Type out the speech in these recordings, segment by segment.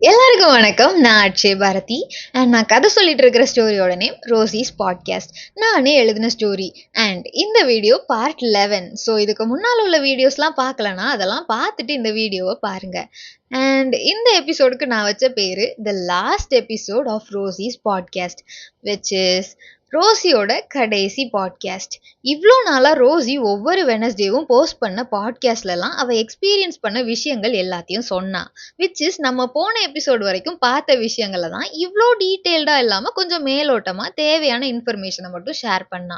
எல்லாருக்கும் வணக்கம். நான் அக்ஷய் பாரதி அண்ட் நான் கதை சொல்லிட்டு இருக்கிற ஸ்டோரியோட நேம் ரோசிஸ் பாட்காஸ்ட். நானே எழுதின ஸ்டோரி அண்ட் இந்த வீடியோ பார்ட் 11. ஸோ இதுக்கு முன்னால் உள்ள வீடியோஸ்லாம் பார்க்கலனா அதெல்லாம் பார்த்துட்டு இந்த வீடியோவை பாருங்க. அண்ட் இந்த எபிசோடுக்கு நான் வச்ச பேரு the last episode of Rosie's podcast, which is ரோசியோட கடைசி பாட்காஸ்ட். இவ்வளோ நாளாக ரோசி ஒவ்வொரு வெனஸ்டேவும் போஸ்ட் பண்ண பாட்காஸ்ட்லலாம் அவள் எக்ஸ்பீரியன்ஸ் பண்ண விஷயங்கள் எல்லாத்தையும் சொன்னா. விச் இஸ் நம்ம போன எபிசோடு வரைக்கும் பார்த்த விஷயங்களை தான் இவ்வளோ டீட்டெயில்டாக இல்லாமல் கொஞ்சம் மேலோட்டமாக தேவையான இன்ஃபர்மேஷனை மட்டும் ஷேர் பண்ணா.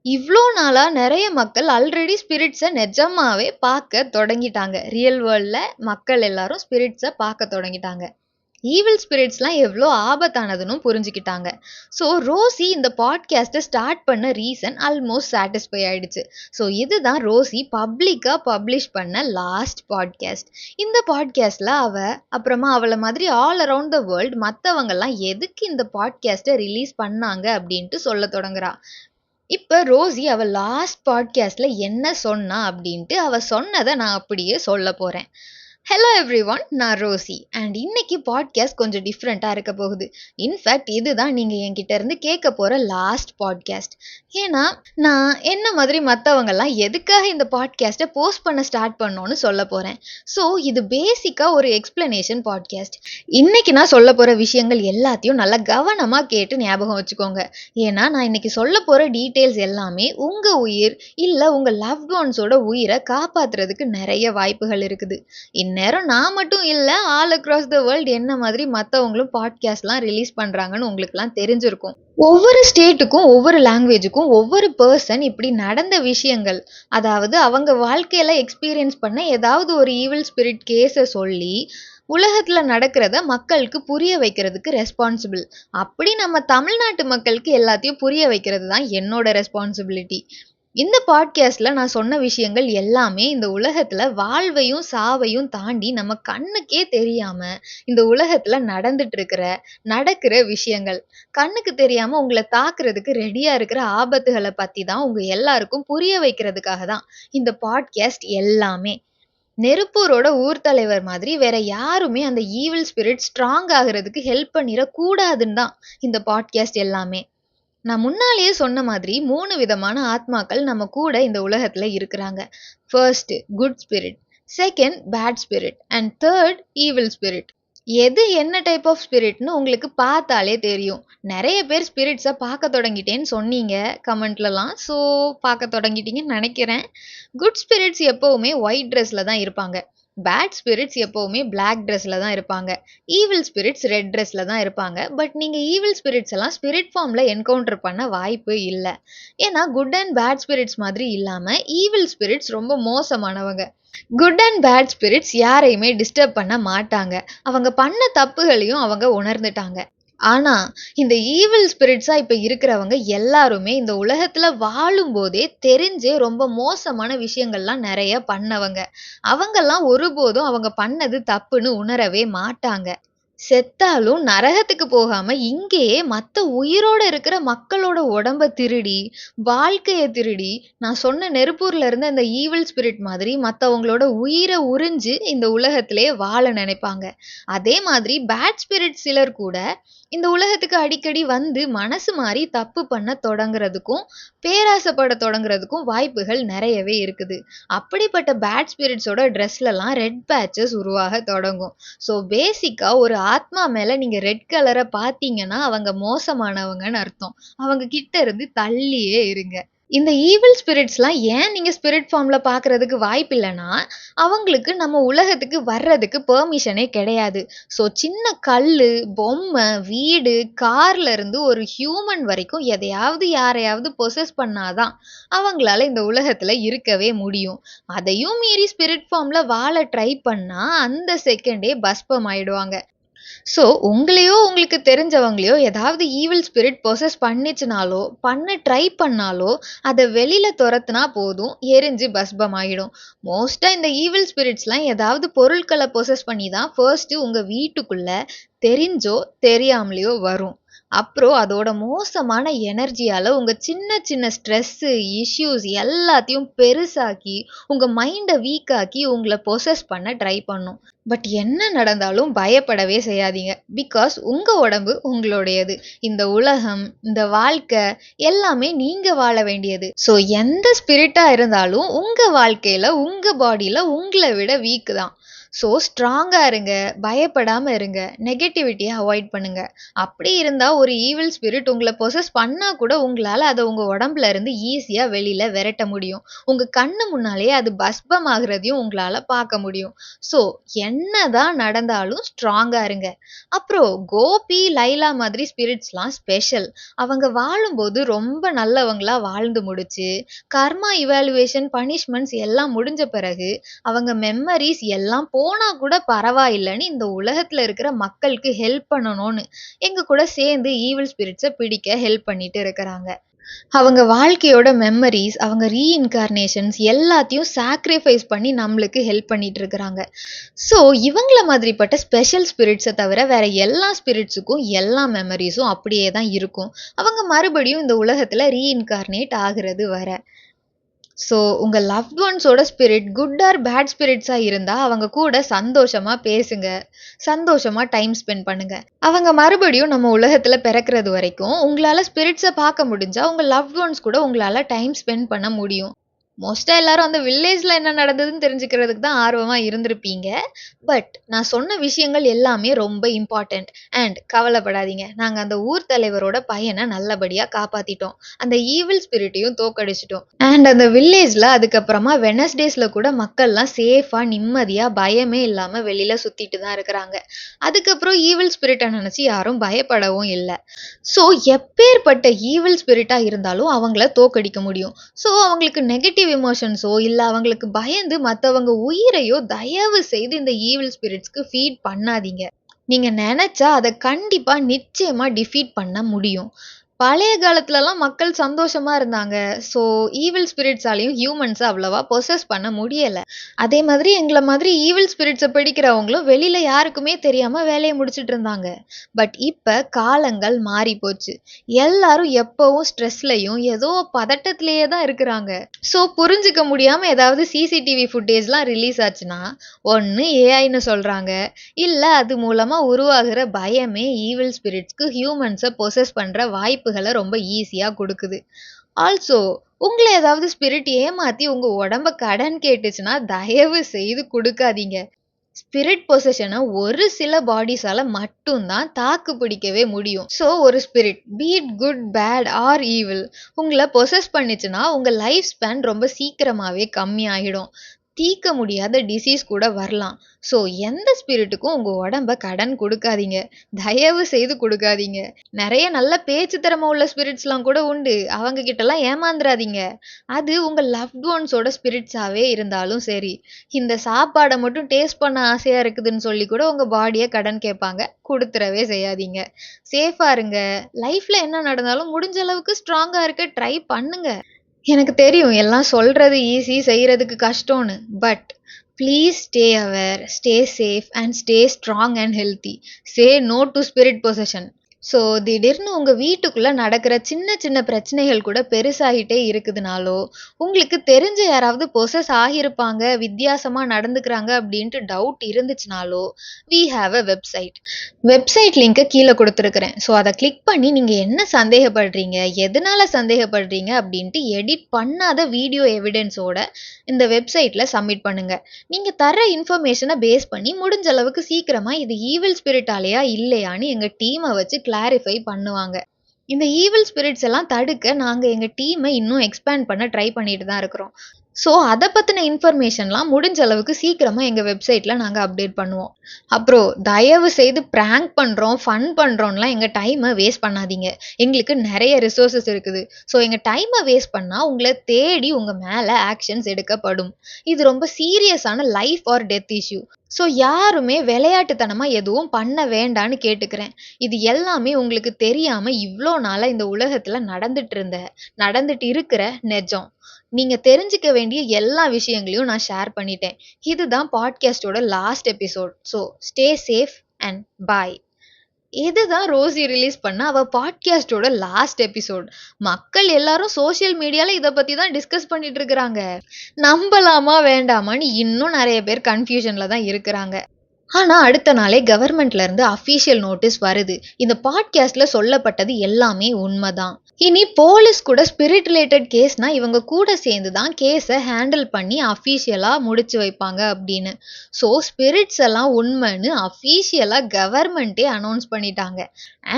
இவ்வளோ நாளாக நிறைய மக்கள் ஆல்ரெடி ஸ்பிரிட்ஸை நிஜமாவே பார்க்க தொடங்கிட்டாங்க. ரியல் வேர்ல்டில் மக்கள் எல்லாரும் ஸ்பிரிட்ஸை பார்க்க தொடங்கிட்டாங்க. ஈவில் ஸ்பிரிட்ஸ்லாம் எவ்வளோ ஆபத்தானதுன்னு புரிஞ்சுக்கிட்டாங்க. ஸோ ரோசி இந்த பாட்காஸ்ட்டை ஸ்டார்ட் பண்ண ரீசன் ஆல்மோஸ்ட் சாட்டிஸ்ஃபை ஆயிடுச்சு. ஸோ இதுதான் ரோசி பப்ளிக்காக பப்ளிஷ் பண்ண லாஸ்ட் பாட்காஸ்ட். இந்த பாட்காஸ்ட்டில் அப்புறமா அவளை மாதிரி ஆல் அரவுண்ட் த வேர்ல்டு மற்றவங்கெல்லாம் எதுக்கு இந்த பாட்காஸ்ட்டை ரிலீஸ் பண்ணாங்க அப்படின்ட்டு சொல்ல தொடங்குறா. இப்போ ரோசி அவள் லாஸ்ட் பாட்காஸ்ட்டில் என்ன சொன்னா அப்படின்ட்டு அவள் சொன்னதை நான் அப்படியே சொல்ல போகிறேன். ஹலோ எவ்ரி ஒன், நான் ரோசி அண்ட் இன்னைக்கு பாட்காஸ்ட் கொஞ்சம் டிஃப்ரெண்ட்டாக இருக்க போகுது. இன்ஃபேக்ட் இதுதான் நீங்கள் என்கிட்ட இருந்து கேட்க போகிற லாஸ்ட் பாட்காஸ்ட். ஏன்னா நான் என்ன மாதிரி மற்றவங்கெல்லாம் எதுக்காக இந்த பாட்காஸ்ட்டை போஸ்ட் பண்ண ஸ்டார்ட் பண்ணோன்னு சொல்ல போகிறேன். ஸோ இது பேசிக்காக ஒரு எக்ஸ்பிளனேஷன் பாட்காஸ்ட். இன்னைக்கு நான் சொல்ல போகிற விஷயங்கள் எல்லாத்தையும் நல்லா கவனமாக கேட்டு ஞாபகம் வச்சுக்கோங்க. ஏன்னா நான் இன்னைக்கு சொல்ல போகிற டீட்டெயில்ஸ் எல்லாமே உங்கள் உயிர் இல்லை உங்கள் லவ்ட் ஒன்ஸோட உயிரை காப்பாற்றுறதுக்கு நிறைய வாய்ப்புகள் இருக்குது. நேரம் நான் மட்டும் இல்லை, ஆல் அக்ராஸ் த வேர்ல்டு என்ன மாதிரி மற்றவங்களும் பாட்காஸ்ட்லாம் ரிலீஸ் பண்ணுறாங்கன்னு உங்களுக்குலாம் தெரிஞ்சிருக்கும். ஒவ்வொரு ஸ்டேட்டுக்கும் ஒவ்வொரு லாங்குவேஜுக்கும் ஒவ்வொரு பர்சன் இப்படி நடந்த விஷயங்கள், அதாவது அவங்க வாழ்க்கையில எக்ஸ்பீரியன்ஸ் பண்ண ஏதாவது ஒரு ஈவில் ஸ்பிரிட் கேஸை சொல்லி உலகத்தில் நடக்கிறத மக்களுக்கு புரிய வைக்கிறதுக்கு ரெஸ்பான்சிபிள். அப்படி நம்ம தமிழ்நாட்டு மக்களுக்கு எல்லாத்தையும் புரிய வைக்கிறது தான் என்னோட ரெஸ்பான்சிபிலிட்டி. இந்த பாட்காஸ்ட்ல நான் சொன்ன விஷயங்கள் எல்லாமே இந்த உலகத்துல வாழ்வையும் சாவையும் தாண்டி நம்ம கண்ணுக்கே தெரியாம இந்த உலகத்துல நடக்கிற விஷயங்கள், கண்ணுக்கு தெரியாம உங்களை தாக்குறதுக்கு ரெடியா இருக்கிற ஆபத்துகளை பத்தி தான் உங்க எல்லாருக்கும் புரிய வைக்கிறதுக்காக தான் இந்த பாட்காஸ்ட் எல்லாமே. நெருப்பூரோட ஊர் தலைவர் மாதிரி வேற யாருமே அந்த ஈவில் ஸ்பிரிட் ஸ்ட்ராங் ஆகுறதுக்கு ஹெல்ப் பண்ணிடக்கூடாதுன்னு தான் இந்த பாட்காஸ்ட் எல்லாமே. நான் முன்னாலேயே சொன்ன மாதிரி 3 விதமான ஆத்மாக்கள் நம்ம கூட இந்த உலகத்துல இருக்கிறாங்க. First good spirit, second bat spirit and third evil spirit. எது என்ன டைப் ஆஃப் ஸ்பிரிட்னு உங்களுக்கு பார்த்தாலே தெரியும். நிறைய பேர் ஸ்பிரிட்ஸை பார்க்க தொடங்கிட்டேன்னு சொன்னீங்க கமெண்ட்லலாம். ஸோ பார்க்க தொடங்கிட்டீங்கன்னு நினைக்கிறேன். குட் ஸ்பிரிட்ஸ் எப்போவுமே ஒயிட் ட்ரெஸ்ல தான் இருப்பாங்க. பேட் ஸ்பிரிட்ஸ் எப்போவுமே பிளாக் ட்ரெஸ்ஸில் தான் இருப்பாங்க. ஈவில் ஸ்பிரிட்ஸ் ரெட் ட்ரெஸ்ஸில் தான் இருப்பாங்க. பட் நீங்கள் ஈவில் ஸ்பிரிட்ஸ் எல்லாம் ஸ்பிரிட் ஃபார்மில் என்கவுண்டர் பண்ண வாய்ப்பு இல்லை. ஏன்னா குட் அண்ட் பேட் ஸ்பிரிட்ஸ் மாதிரி இல்லாமல் ஈவில் ஸ்பிரிட்ஸ் ரொம்ப மோசமானவங்க. குட் அண்ட் பேட் ஸ்பிரிட்ஸ் யாரையுமே டிஸ்டர்ப் பண்ண மாட்டாங்க. அவங்க பண்ண தப்புகளையும் அவங்க உணர்ந்துட்டாங்க. ஆனா இந்த ஈவில் ஸ்பிரிட்ஸா இப்ப இருக்கிறவங்க எல்லாருமே இந்த உலகத்துல வாழும் போதே தெரிஞ்சே ரொம்ப மோசமான விஷயங்கள்லாம் நிறைய பண்ணவங்க. அவங்கெல்லாம் ஒருபோதும் அவங்க பண்ணது தப்புன்னு உணரவே மாட்டாங்க. செத்தாலும் நரகத்துக்கு போகாம இங்கேயே மற்ற உயிரோட இருக்கிற மக்களோட உடம்ப திருடி வாழ்க்கைய திருடி, நான் சொன்ன நெருப்பூர்ல இருந்த அந்த ஈவில் ஸ்பிரிட் மாதிரி மற்றவங்களோட உயிரை உறிஞ்சு இந்த உலகத்திலே வாழ நினைப்பாங்க. அதே மாதிரி பேட் ஸ்பிரிட் சிலர் கூட இந்த உலகத்துக்கு அடிக்கடி வந்து மனசு மாறி தப்பு பண்ண தொடங்குறதுக்கும் பேராசைப்பட தொடங்குறதுக்கும் வாய்ப்புகள் நிறையவே இருக்குது. அப்படிப்பட்ட பேட் ஸ்பிரிட்ஸோட ட்ரெஸ்லலாம் ரெட் பேட்சஸ் உருவாக தொடங்கும். ஸோ பேசிக்கா ஒரு ஆத்மா மேல நீங்க ரெட் கலரை பார்த்தீங்கன்னா அவங்க மோசமானவங்கன்னு அர்த்தம். அவங்க கிட்ட இருந்து தள்ளியே இருங்க. இந்த ஈவில் ஸ்பிரிட்ஸ்லாம் ஏன் நீங்க ஸ்பிரிட் ஃபார்ம்ல பார்க்கறதுக்கு வாய்ப்பு இல்லைன்னா, அவங்களுக்கு நம்ம உலகத்துக்கு வர்றதுக்கு பெர்மிஷனே கிடையாது. ஸோ சின்ன கல்லு, பொம்மை, வீடு, கார்ல இருந்து ஒரு ஹியூமன் வரைக்கும் எதையாவது யாரையாவது பொசஸ் பண்ணாதான் அவங்களால இந்த உலகத்துல இருக்கவே முடியும். அதையும் மீறி ஸ்பிரிட் ஃபார்ம்ல வாழ ட்ரை பண்ணா அந்த செகண்டே பஸ்பம் ஆயிடுவாங்க. ஸோ உங்களையோ உங்களுக்கு தெரிஞ்சவங்களையோ ஏதாவது ஈவில் ஸ்பிரிட் பொசஸ் பண்ணிச்சுனாலோ பண்ண ட்ரை பண்ணாலோ அதை வெளியில துரத்துனா போதும், எரிஞ்சு பஸ்பம் ஆகிடும். மோஸ்டா இந்த ஈவில் ஸ்பிரிட்ஸ்லாம் ஏதாவது பொருட்களை பொசஸ் பண்ணி தான் ஃபர்ஸ்ட் உங்க வீட்டுக்குள்ள தெரிஞ்சோ தெரியாமலையோ வரும். அப்புறம் அதோட மோசமான எனர்ஜியால உங்க சின்ன சின்ன ஸ்ட்ரெஸ்ஸு, இஷ்யூஸ் எல்லாத்தையும் பெருசாக்கி உங்க மைண்டை வீக் ஆக்கி உங்களை பொசஸ் பண்ண ட்ரை பண்ணும். பட் என்ன நடந்தாலும் பயப்படவே செய்யாதீங்க. பிகாஸ் உங்க உடம்பு உங்களுடையது. இந்த உலகம், இந்த வாழ்க்கை எல்லாமே நீங்க வாழ வேண்டியது. ஸோ எந்த ஸ்பிரிட்டா இருந்தாலும் உங்க வாழ்க்கையில, உங்க பாடியில உங்கள விட வீக் தான். ஸோ ஸ்ட்ராங்கா இருங்க. பயப்படாம இருங்க. நெகட்டிவிட்டிய அவாய்ட் பண்ணுங்க. அப்படி இருந்தா ஒரு ஈவில் ஸ்பிரிட் உங்கள பொசஸ் பண்ணா கூட உங்களால அத உங்க உடம்புல இருந்து ஈஸியா வெளியில விரட்ட முடியும். உங்க கண்ணு முன்னாலேயே அது பஸ்பம் ஆகுறதையும் உங்களால பார்க்க முடியும். ஸோ என்னதான் நடந்தாலும் ஸ்ட்ராங்கா இருங்க. அப்புறம் கோபி, லைலா மாதிரி ஸ்பிரிட்ஸ்லாம் ஸ்பெஷல். அவங்க வாழும்போது ரொம்ப நல்லவங்களா வாழ்ந்து முடிச்சு, கர்மா இவாலுவேஷன், பனிஷ்மெண்ட்ஸ் எல்லாம் முடிஞ்ச பிறகு அவங்க மெமரீஸ் எல்லாம் போனா கூட பரவாயில்லன்னு இந்த உலகத்துல இருக்கிற மக்களுக்கு ஹெல்ப் பண்ணணும்னு எங்க கூட சேர்ந்து ஈவில் ஸ்பிரிட்ஸை பிடிக்க ஹெல்ப் பண்ணிட்டு இருக்கிறாங்க. அவங்க வாழ்க்கையோட மெமரீஸ், அவங்க ரீஇன்கார்னேஷன்ஸ் எல்லாத்தையும் சாக்ரிஃபைஸ் பண்ணி நம்மளுக்கு ஹெல்ப் பண்ணிட்டு இருக்கிறாங்க. ஸோ இவங்கள மாதிரிப்பட்ட ஸ்பெஷல் ஸ்பிரிட்ஸை தவிர வேற எல்லா ஸ்பிரிட்ஸுக்கும் எல்லா மெமரிஸும் அப்படியே தான் இருக்கும். அவங்க மறுபடியும் இந்த உலகத்துல ரீஇன்கார்னேட் ஆகுறது வர. ஸோ உங்க லவ்ட் ஒன்ஸோட ஸ்பிரிட் குட் ஆர் பேட் ஸ்பிரிட்ஸா இருந்தா அவங்க கூட சந்தோஷமா பேசுங்க. சந்தோஷமா டைம் ஸ்பெண்ட் பண்ணுங்க. அவங்க மறுபடியும் நம்ம உலகத்துல பிறக்கிறது வரைக்கும் உங்களால ஸ்பிரிட்ஸை பார்க்க முடிஞ்சா உங்க லவ்ட் ஒன்ஸ் கூட உங்களால டைம் ஸ்பெண்ட் பண்ண முடியும். மோஸ்டா எல்லாரும் அந்த வில்லேஜ்ல என்ன நடந்ததுன்னு தெரிஞ்சுக்கிறதுக்கு தான் ஆர்வமா இருந்திருப்பீங்க. பட் நான் சொன்ன விஷயங்கள் எல்லாமே ரொம்ப இம்பார்ட்டன்ட். அண்ட் கவலைப்படாதீங்க, நாங்க அந்த ஊர் தலைவரோட பையனை நல்லபடியா காப்பாத்திட்டோம். அந்த ஈவில் ஸ்பிரிட்டையும் தோக்கடிச்சிட்டோம். அண்ட் அந்த வில்லேஜ்ல அதுக்கப்புறமா வெனஸ்டேஸ்ல கூட மக்கள்லாம் சேஃபா நிம்மதியா பயமே இல்லாம வெளியில சுத்திட்டு தான் இருக்கிறாங்க. அதுக்கப்புறம் ஈவில் ஸ்பிரிட்டை நினைச்சு யாரும் பயப்படவும் இல்லை. ஸோ எப்பேற்பட்ட ஈவில் ஸ்பிரிட்டா இருந்தாலும் அவங்கள தோக்கடிக்க முடியும். ஸோ அவங்களுக்கு நெகட்டிவ் எமோஷன்ஸோ இல்ல அவங்களுக்கு பயந்து மத்தவங்க உயிரையோ தயவு செய்து இந்த ஈவில் ஸ்பிரிட்ஸ்க்கு ஃபீட் பண்ணாதீங்க. நீங்க நினைச்சா அதை கண்டிப்பா நிச்சயமா டிஃபீட் பண்ண முடியும். பழைய காலத்துலலாம் மக்கள் சந்தோஷமா இருந்தாங்க. ஸோ ஈவில் ஸ்பிரிட்ஸாலையும் ஹியூமன்ஸை அவ்வளவா பொசஸ் பண்ண முடியல. அதே மாதிரி எங்களை மாதிரி ஈவில் ஸ்பிரிட்ஸை பிடிக்கிறவங்களும் வெளியில யாருக்குமே தெரியாம வேலையை முடிச்சிட்டு இருந்தாங்க. பட் இப்ப காலங்கள் மாறி போச்சு. எல்லாரும் எப்பவும் ஸ்ட்ரெஸ்லயும் ஏதோ பதட்டத்திலேயே தான் இருக்கிறாங்க. ஸோ புரிஞ்சுக்க முடியாம ஏதாவது சிசிடிவி ஃபுட்டேஜ்லாம் ரிலீஸ் ஆச்சுன்னா ஒன்று ஏஐன்னு சொல்றாங்க, இல்ல அது மூலமா உருவாகிற பயமே ஈவில் ஸ்பிரிட்ஸ்க்கு ஹியூமன்ஸை பொசஸ் பண்ற வாய்ப்புகளை ரொம்ப ஈஸியா கொடுக்குது. ஆல்சோ உங்களை ஏதாவது ஸ்பிரிட் ஏமாத்தி உங்க உடம்ப கடன் கேட்டுச்சுன்னா தயவு செய்து கொடுக்காதீங்க. ஸ்பிரிட் பொசஷனை ஒரு சில பாடிஸால மட்டும்தான் தாக்கு பிடிக்கவே முடியும். ஸோ ஒரு spirit be it good bad or evil உங்களை பொசஸ் பண்ணிச்சுன்னா உங்க லைஃப் ஸ்பேன் ரொம்ப சீக்கிரமாவே கம்மி ஆகிடும். தீர்க்க முடியாத டிசீஸ் கூட வரலாம். ஸோ எந்த ஸ்பிரிட்டுக்கும் உங்க உடம்ப கடன் கொடுக்காதீங்க. தயவு செய்து கொடுக்காதீங்க. நிறைய நல்ல பேச்சு திறமை உள்ள ஸ்பிரிட்ஸ்லாம் கூட உண்டு. அவங்க கிட்டலாம் ஏமாந்துராதீங்க. அது உங்க லவ்ட் ஒன்ஸோட ஸ்பிரிட்ஸாவே இருந்தாலும் சரி. இந்த சாப்பாடை மட்டும் டேஸ்ட் பண்ண ஆசையா இருக்குதுன்னு சொல்லி கூட உங்க பாடியை கடன் கேட்பாங்க. கொடுத்துறவே செய்யாதீங்க. சேஃபா இருங்க. லைஃப்ல என்ன நடந்தாலும் முடிஞ்ச அளவுக்கு ஸ்ட்ராங்கா இருக்க ட்ரை பண்ணுங்க. எனக்கு தெரியும் எல்லாம் சொல்றது ஈஸி, செய்யறதுக்கு கஷ்டம்னு. But please stay aware, stay safe and stay strong and healthy. Say no to spirit possession. So திடீர்னு உங்கள் வீட்டுக்குள்ளே நடக்கிற சின்ன சின்ன பிரச்சனைகள் கூட பெருசாகிட்டே இருக்குதுனாலோ, உங்களுக்கு தெரிஞ்ச யாராவது பொசஸ் ஆகியிருப்பாங்க, வித்தியாசமாக நடந்துக்கிறாங்க அப்படின்ட்டு டவுட் இருந்துச்சுனாலோ, வி ஹாவ் அ வெப்சைட் லிங்க்கை கீழே கொடுத்துருக்குறேன். ஸோ அதை கிளிக் பண்ணி நீங்கள் என்ன சந்தேகப்படுறீங்க, எதனால சந்தேகப்படுறீங்க அப்படின்ட்டு எடிட் பண்ணாத வீடியோ எவிடன்ஸோட இந்த வெப்சைட்டில் சப்மிட் பண்ணுங்கள். நீங்கள் தர இன்ஃபர்மேஷனை பேஸ் பண்ணி முடிஞ்ச அளவுக்கு சீக்கிரமாக இது ஈவில் ஸ்பிரிட்டாலேயா இல்லையான்னு எங்கள் டீமை வச்சு கிளாரிஃபை பண்ணுவாங்க. இந்த ஈவில் ஸ்பிரிட்ஸ் எல்லாம் தடுக்க நாங்கள் எங்கள் டீமை இன்னும் எக்ஸ்பேண்ட் பண்ண ட்ரை பண்ணிட்டு தான் இருக்கிறோம். ஸோ அதை பற்றின இன்ஃபர்மேஷன்லாம் முடிஞ்ச அளவுக்கு சீக்கிரமாக எங்கள் வெப்சைட்டில் நாங்கள் அப்டேட் பண்ணுவோம். அப்புறம் தயவு செய்து ப்ராங்க் பண்ணுறோம், ஃபன் பண்ணுறோம்லாம் எங்கள் டைமை வேஸ்ட் பண்ணாதீங்க. எங்களுக்கு நிறைய ரிசோர்ஸஸ் இருக்குது. ஸோ எங்கள் டைமை வேஸ்ட் பண்ணால் உங்களை தேடி உங்கள் மேலே ஆக்ஷன்ஸ் எடுக்கப்படும். இது ரொம்ப சீரியஸான life R death issue. So யாருமே விளையாட்டுத்தனமாக எதுவும் பண்ண வேண்டான்னு கேட்டுக்கிறேன். இது எல்லாமே உங்களுக்கு தெரியாமல் இவ்வளோ நாளாக இந்த உலகத்தில் நடந்துட்டு இருக்கிற நிஜம். நீங்க தெரிஞ்சுக்க வேண்டிய எல்லா விஷயங்களையும் நான் ஷேர் பண்ணிட்டேன். இதுதான் பாட்காஸ்டோட last episode. So stay safe and bye. இதுதான் ரோசி ரிலீஸ் பண்ண அவ பாட்காஸ்டோட லாஸ்ட் எபிசோட். மக்கள் எல்லாரும் சோசியல் மீடியால இதை பத்தி தான் டிஸ்கஸ் பண்ணிட்டு இருக்கிறாங்க. நம்பலாமா வேண்டாமான்னு இன்னும் நிறைய பேர் கன்ஃபியூஷன்ல தான் இருக்கிறாங்க. ஆனா அடுத்த நாளே கவர்மெண்ட்ல இருந்து அஃபீஷியல் நோட்டீஸ் வருது. இந்த பாட்காஸ்ட்ல சொல்லப்பட்டது எல்லாமே உண்மைதான். இனி போலீஸ் கூட ஸ்பிரிட் ரிலேட்டட் கேஸ்னா இவங்க கூட சேர்ந்து தான் கேஸை ஹேண்டில் பண்ணி அஃபீஷியலா முடிச்சு வைப்பாங்க அப்படின்னு. ஸோ ஸ்பிரிட்ஸ் எல்லாம் உண்மைன்னு அஃபீஷியலா கவர்மெண்ட்டே அனௌன்ஸ் பண்ணிட்டாங்க.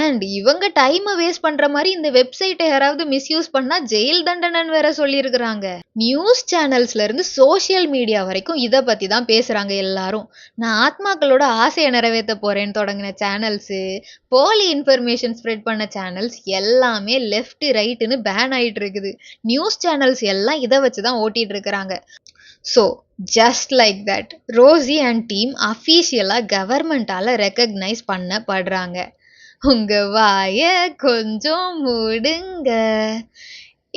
அண்ட் இவங்க டைமை வேஸ்ட் பண்ற மாதிரி இந்த வெப்சைட்டை யாராவது மிஸ்யூஸ் பண்ணா ஜெயில் தண்டனைன்னு வேற சொல்லியிருக்கிறாங்க. நியூஸ் சேனல்ஸ்ல இருந்து சோஷியல் மீடியா வரைக்கும் இதை பத்தி தான் பேசுறாங்க எல்லாரும். நான் ஆத்மாக்களோட ஆசையை நிறைவேற்ற போறேன்னு தொடங்கின சேனல்ஸு, போலி இன்ஃபர்மேஷன் ஸ்ப்ரெட் பண்ண சேனல்ஸ் எல்லாமே லெஃப்ட் ரைட்டுன்னு பேன் ஆயிட்டு இருக்குது. நியூஸ் சேனல்ஸ் எல்லாம் இதை வச்சு தான் ஓட்டிட்டு இருக்கிறாங்க. So just like that Rosie and team அஃபீஷியலாக கவர்மெண்டால ரெக்கக்னைஸ் பண்ணப்படுறாங்க. உங்க வாய கொஞ்சம் மூடுங்க.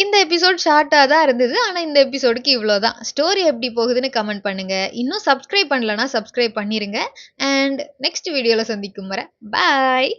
இந்த எபிசோட் ஷார்ட்டாக தான் இருந்தது. ஆனால் இந்த எபிசோடுக்கு இவ்வளோதான். ஸ்டோரி எப்படி போகுதுன்னு கமெண்ட் பண்ணுங்க. இன்னும் சப்ஸ்கிரைப் பண்ணலன்னா சப்ஸ்கிரைப் பண்ணிருங்க. அண்ட் நெக்ஸ்ட் வீடியோவில் சந்திக்கும் வரை பாய்.